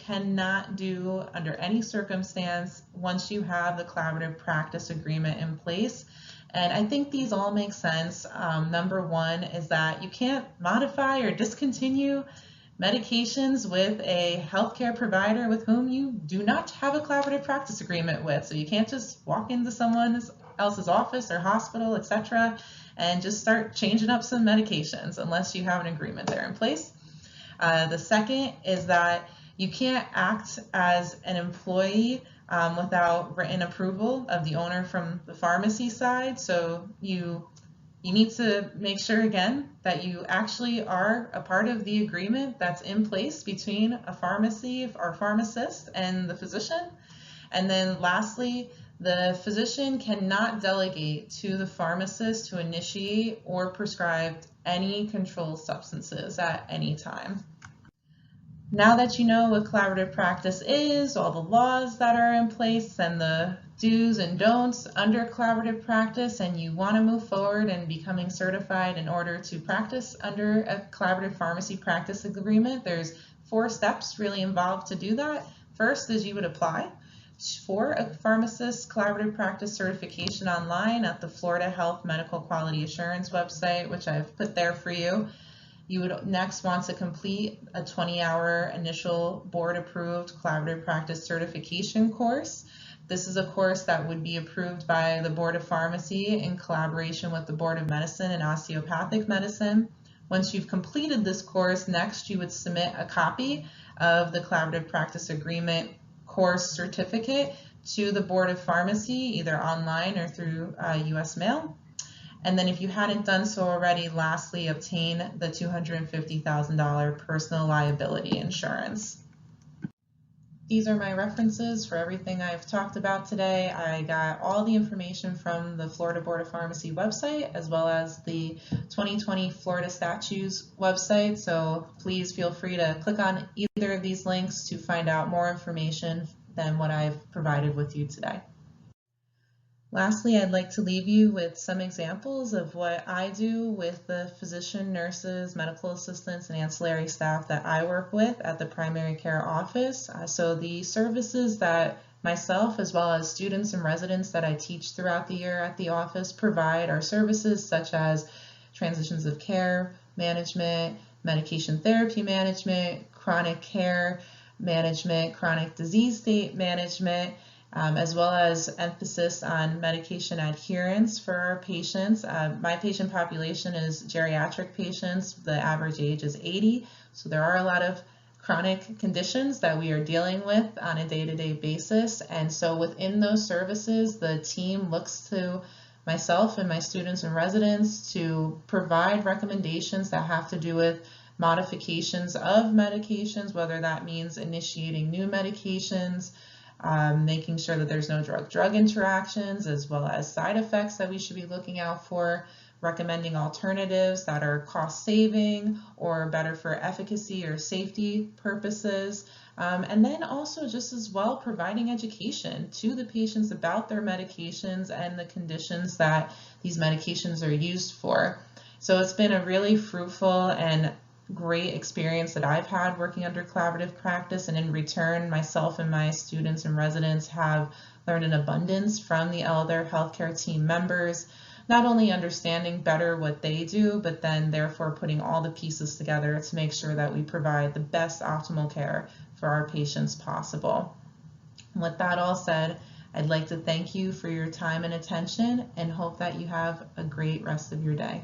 cannot do under any circumstance once you have the collaborative practice agreement in place. And I think these all make sense. Number one is that you can't modify or discontinue medications with a healthcare provider with whom you do not have a collaborative practice agreement with. So you can't just walk into someone else's office or hospital, etc., and just start changing up some medications unless you have an agreement there in place. The second is that you can't act as an employee without written approval of the owner from the pharmacy side. So you need to make sure, again, that you actually are a part of the agreement that's in place between a pharmacy or pharmacist and the physician. And then lastly, the physician cannot delegate to the pharmacist to initiate or prescribe any controlled substances at any time. Now that you know what collaborative practice is, all the laws that are in place, and the do's and don'ts under collaborative practice, and you want to move forward and becoming certified in order to practice under a collaborative pharmacy practice agreement, there's 4 steps really involved to do that. First is you would apply for a pharmacist collaborative practice certification online at the Florida Health Medical Quality Assurance website, which I've put there for you. You would next want to complete a 20-hour initial board-approved collaborative practice certification course. This is a course that would be approved by the Board of Pharmacy in collaboration with the Board of Medicine and Osteopathic Medicine. Once you've completed this course, next you would submit a copy of the collaborative practice agreement course certificate to the Board of Pharmacy, either online or through US mail. And then if you hadn't done so already, lastly, obtain the $250,000 personal liability insurance. These are my references for everything I've talked about today. I got all the information from the Florida Board of Pharmacy website, as well as the 2020 Florida Statutes website. So please feel free to click on either of these links to find out more information than what I've provided with you today. Lastly, I'd like to leave you with some examples of what I do with the physician, nurses, medical assistants, and ancillary staff that I work with at the primary care office. So the services that myself, as well as students and residents that I teach throughout the year at the office, provide are services such as transitions of care management, medication therapy management, chronic care management, chronic disease state management, as well as emphasis on medication adherence for our patients. My patient population is geriatric patients. The average age is 80, so there are a lot of chronic conditions that we are dealing with on a day-to-day basis. And so within those services, the team looks to myself and my students and residents to provide recommendations that have to do with modifications of medications, whether that means initiating new medications, making sure that there's no drug-drug interactions, as well as side effects that we should be looking out for, recommending alternatives that are cost-saving or better for efficacy or safety purposes, and then also just as well providing education to the patients about their medications and the conditions that these medications are used for. So it's been a really fruitful and great experience that I've had working under collaborative practice, and in return, myself and my students and residents have learned an abundance from the other healthcare team members, not only understanding better what they do, but then therefore putting all the pieces together to make sure that we provide the best optimal care for our patients possible. And with that all said, I'd like to thank you for your time and attention and hope that you have a great rest of your day.